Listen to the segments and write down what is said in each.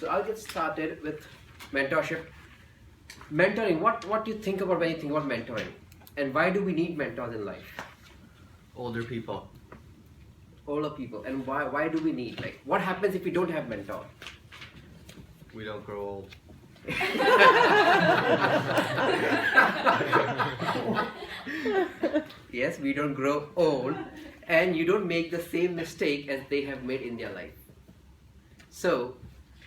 I'll get started with mentorship. Mentoring, what do you think about when you think about mentoring? And why do we need mentors in life? Older people. Older people. And why do we need? Like, what happens if we don't have mentor? We don't grow old. Yes, we don't grow old, and you don't make the same mistake as they have made in their life. So,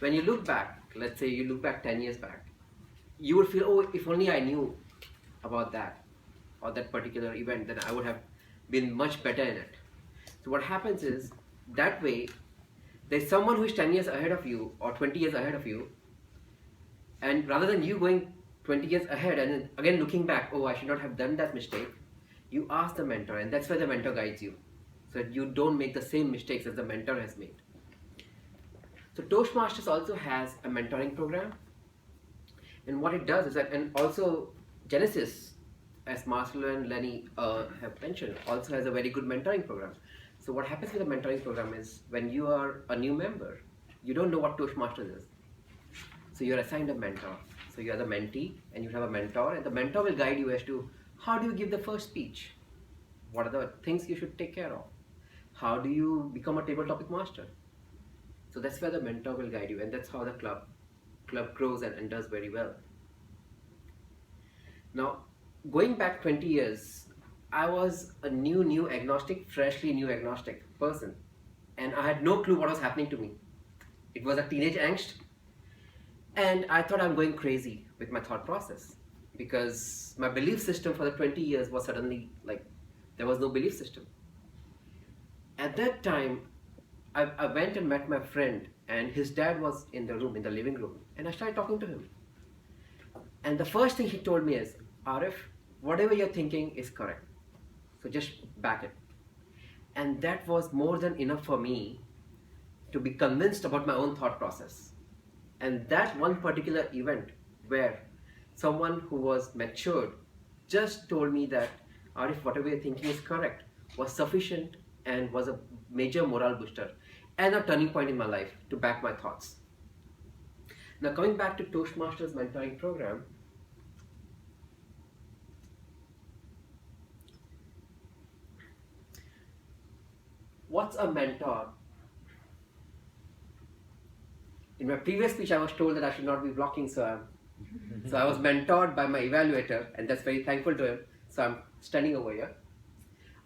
when you look back, let's say you look back 10 years back, you would feel, oh, if only I knew about that or that particular event, then I would have been much better in it. So what happens is, that way, there's someone who is 10 years ahead of you or 20 years ahead of you, and rather than you going 20 years ahead and then again looking back, oh, I should not have done that mistake, you ask the mentor, and that's where the mentor guides you, so that you don't make the same mistakes as the mentor has made. So Toastmasters also has a mentoring program, and what it does is that, and also Genesis, as Marcelo and Lenny have mentioned, also has a very good mentoring program. So what happens with the mentoring program is, when you are a new member, you don't know what Toastmasters is. So you're assigned a mentor. So you are the mentee and you have a mentor, and the mentor will guide you as to how do you give the first speech? What are the things you should take care of? How do you become a table topic master? So that's where the mentor will guide you, and that's how the club grows and does very well. Now, going back 20 years, I was a new agnostic, freshly new agnostic person, and I had no clue what was happening to me. It was a teenage angst, and I thought I'm going crazy with my thought process, because my belief system for the 20 years was suddenly like, there was no belief system. At that time, I went and met my friend, and his dad was in the room, in the living room, and I started talking to him. And the first thing he told me is, Arif, whatever you're thinking is correct. So just back it. And that was more than enough for me to be convinced about my own thought process. And that one particular event where someone who was matured just told me that, Arif, whatever you're thinking is correct, was sufficient and was a major morale booster and a turning point in my life to back my thoughts. Now, coming back to Toastmasters mentoring program, what's a mentor? In my previous speech, I was told that I should not be blocking, so I was mentored by my evaluator, and that's very thankful to him. So I'm standing over here.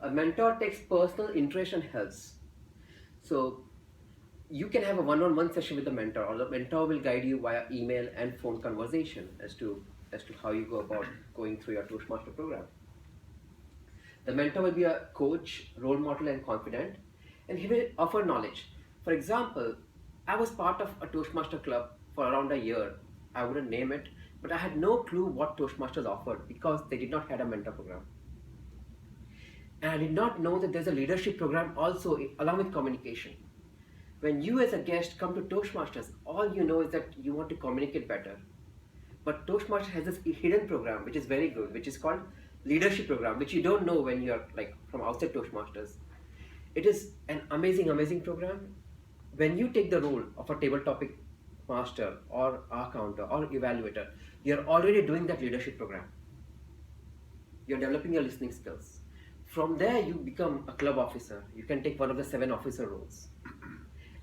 A mentor takes personal interest and helps. So you can have a one-on-one session with the mentor, or the mentor will guide you via email and phone conversation as to how you go about going through your Toastmaster program. The mentor will be a coach, role model, and confidant, and he will offer knowledge. For example, I was part of a Toastmaster club for around a year. I wouldn't name it, but I had no clue what Toastmasters offered because they did not have a mentor program. And I did not know that there's a leadership program also along with communication. When you as a guest come to Toastmasters, all you know is that you want to communicate better. But Toastmasters has this hidden program which is very good, which is called leadership program, which you don't know when you're like from outside Toastmasters. It is an amazing program. When you take the role of a table topic master or counter or evaluator, you're already doing that leadership program. You're developing your listening skills. From there, you become a club officer. You can take one of the 7 officer roles.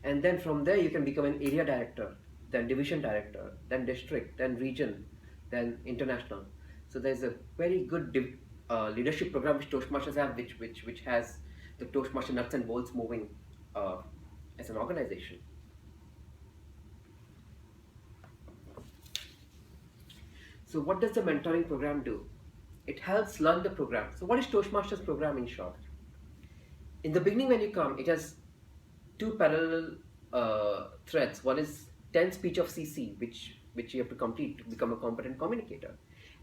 And then from there, you can become an area director, then division director, then district, then region, then international. So there's a very good leadership program which Toastmasters have, which has the Toastmaster nuts and bolts moving as an organization. So what does the mentoring program do? It helps learn the program. So what is Toastmasters program in short? In the beginning when you come, it has 2 parallel threads. One is 10 speech of CC, which you have to complete to become a competent communicator.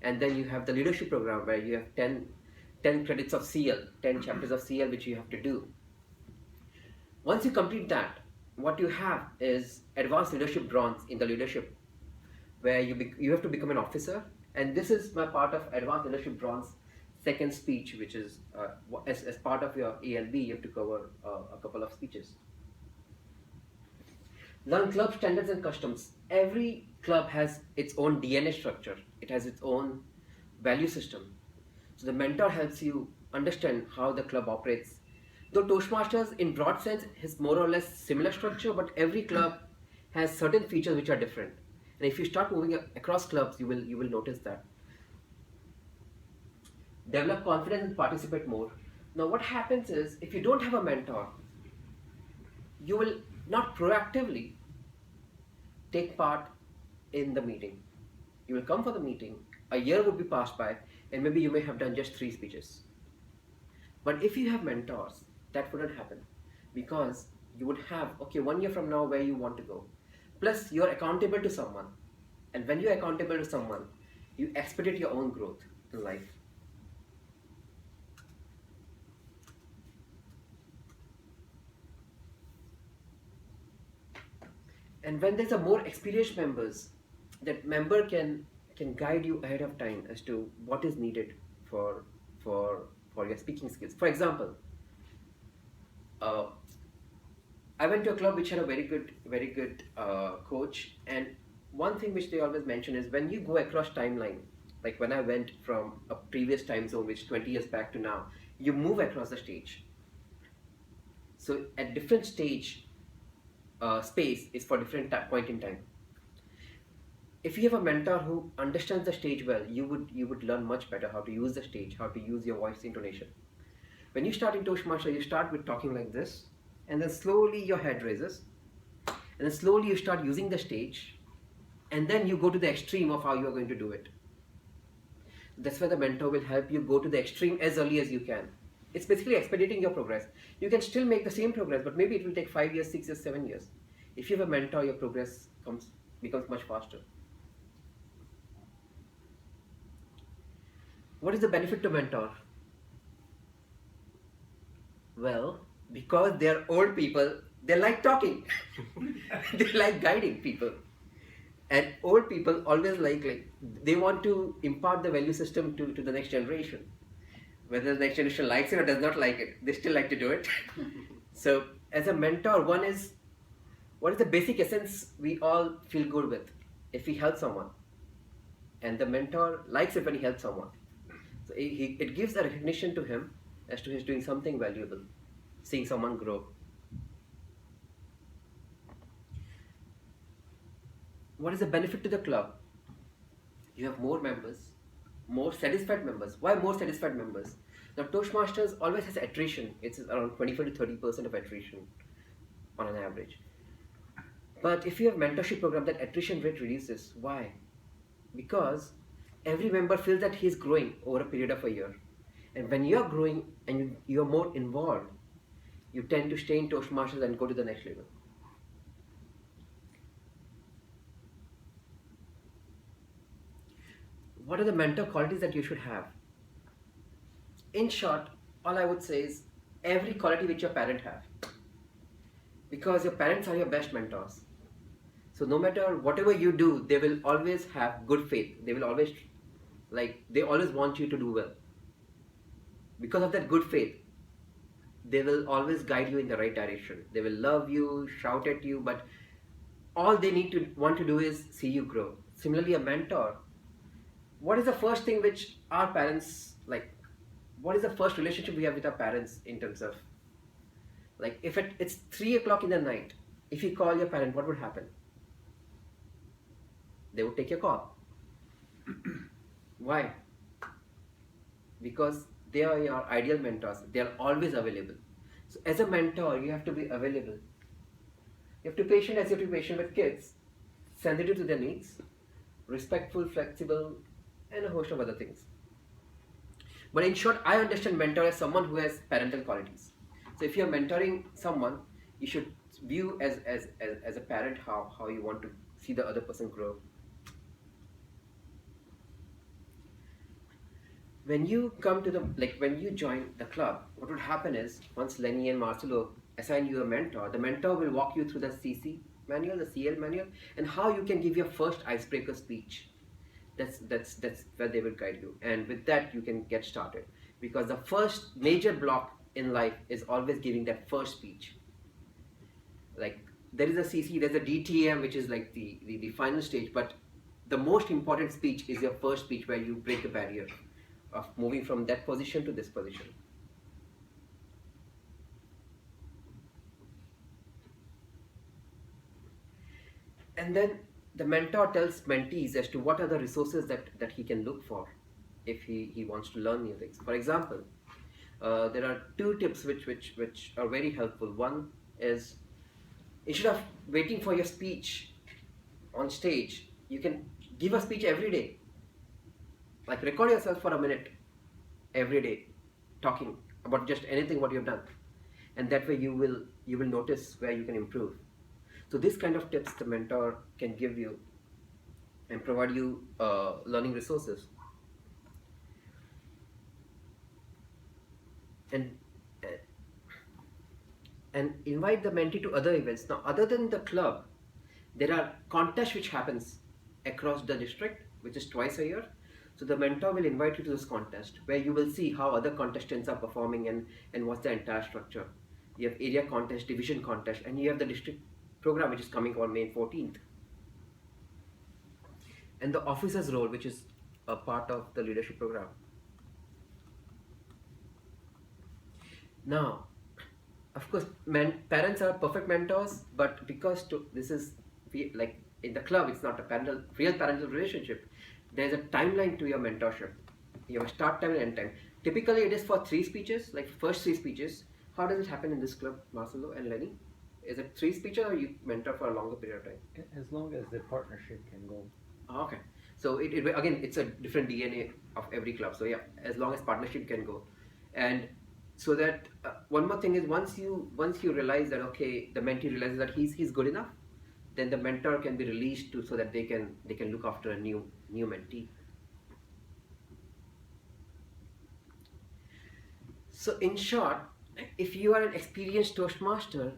And then you have the leadership program where you have 10 credits of CL, 10 chapters of CL which you have to do. Once you complete that, what you have is advanced leadership bronze in the leadership, where you have to become an officer. And this is my part of advanced leadership bronze second speech, which is as part of your ALB, you have to cover a couple of speeches. Learn club standards and customs. Every club has its own DNA structure. It has its own value system. So the mentor helps you understand how the club operates. Though Toastmasters, in broad sense, has more or less similar structure, but every club has certain features which are different. And if you start moving across clubs, you will notice that. Develop confidence and participate more. Now, what happens is if you don't have a mentor, you will not proactively take part in the meeting. You will come for the meeting, a year would be passed by, and maybe you may have done just 3 speeches. But if you have mentors, that wouldn't happen because you would have, okay, 1 year from now, where you want to go. Plus, you're accountable to someone. And when you're accountable to someone, you expedite your own growth in life. And when there's a more experienced members, that member can guide you ahead of time as to what is needed for your speaking skills. For example, uh, I went to a club which had a very good coach, and one thing which they always mention is when you go across timeline, like when I went from a previous time zone, which 20 years back to now, you move across the stage. So at different stage, space is for different point in time. If you have a mentor who understands the stage well, you would learn much better how to use the stage, how to use your voice intonation. When you start in Toastmaster, you start with talking like this, and then slowly your head raises, and then slowly you start using the stage, and then you go to the extreme of how you are going to do it. That's where the mentor will help you go to the extreme as early as you can. It's basically expediting your progress. You can still make the same progress, but maybe it will take 5 years, 6 years, 7 years. If you have a mentor, your progress becomes much faster. What is the benefit to mentor? Well, because they are old people, they like talking. They like guiding people. And old people always like they want to impart the value system to the next generation. Whether the next generation likes it or does not like it, they still like to do it. So as a mentor, what is the basic essence we all feel good with if we help someone? And the mentor likes it when he helps someone. So it gives a recognition to him as to he's doing something valuable, seeing someone grow. What is the benefit to the club? You have more members, more satisfied members. Why more satisfied members? Now Toastmasters always has attrition. It's around 25 to 30% of attrition on an average. But if you have mentorship program, that attrition rate reduces. Why? Because every member feels that he is growing over a period of a year. And when you are growing and you are more involved, you tend to stay in Toastmasters and go to the next level. What are the mentor qualities that you should have? In short, all I would say is every quality which your parent have. Because your parents are your best mentors. So no matter whatever you do, they will always have good faith. They will always, they always want you to do well. Because of that good faith, they will always guide you in the right direction. They will love you, shout at you, but all they want to do is see you grow. Similarly, a mentor, what is the first thing which our parents like? What is the first relationship we have with our parents in terms of, if it's 3 o'clock in the night, if you call your parent, what would happen? They would take your call. Why? Because they are your ideal mentors. They are always available. So as a mentor, you have to be available. You have to be patient as you have to be patient with kids, sensitive to their needs, respectful, flexible, and a host of other things. But in short, I understand mentor as someone who has parental qualities. So if you're mentoring someone, you should view as a parent how you want to see the other person grow. When you come to when you join the club, what would happen is once Lenny and Marcelo assign you a mentor, the mentor will walk you through the CC manual, the CL manual, and how you can give your first icebreaker speech. That's where they will guide you, and with that you can get started, because the first major block in life is always giving that first speech. there is a CC, there's a DTM, which is like the final stage, but the most important speech is your first speech where you break the barrier of moving from that position to this position. And then the mentor tells mentees as to what are the resources that he can look for if he wants to learn new things. For example, there are two tips which are very helpful. One is, instead of waiting for your speech on stage, you can give a speech every day. Like record yourself for a minute every day, talking about just anything what you've done, and that way you will notice where you can improve. So this kind of tips the mentor can give you and provide you learning resources. And invite the mentee to other events. Now, other than the club, there are contests which happens across the district, which is twice a year. So the mentor will invite you to this contest where you will see how other contestants are performing and what's the entire structure. You have area contest, division contest, and you have the district program which is coming on May 14th. And the officer's role, which is a part of the leadership program. Now, of course, parents are perfect mentors, but because like in the club, it's not a real parental relationship. There's a timeline to your mentorship. You have a start time and end time. Typically, it is for 3 speeches, like first 3 speeches. How does it happen in this club, Marcelo and Lenny? Is it 3 speeches or you mentor for a longer period of time? As long as the partnership can go. Okay. So again, it's a different DNA of every club. So yeah, as long as partnership can go. And so that one more thing is once you realize that, okay, the mentee realizes that he's good enough, then the mentor can be released so that they can look after a new mentee. So in short, if you are an experienced Toastmaster,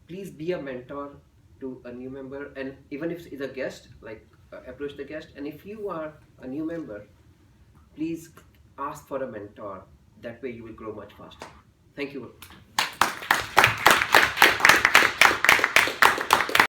please be a mentor to a new member, and even if it's a guest, like approach the guest. And if you are a new member, please ask for a mentor. That way you will grow much faster. Thank you.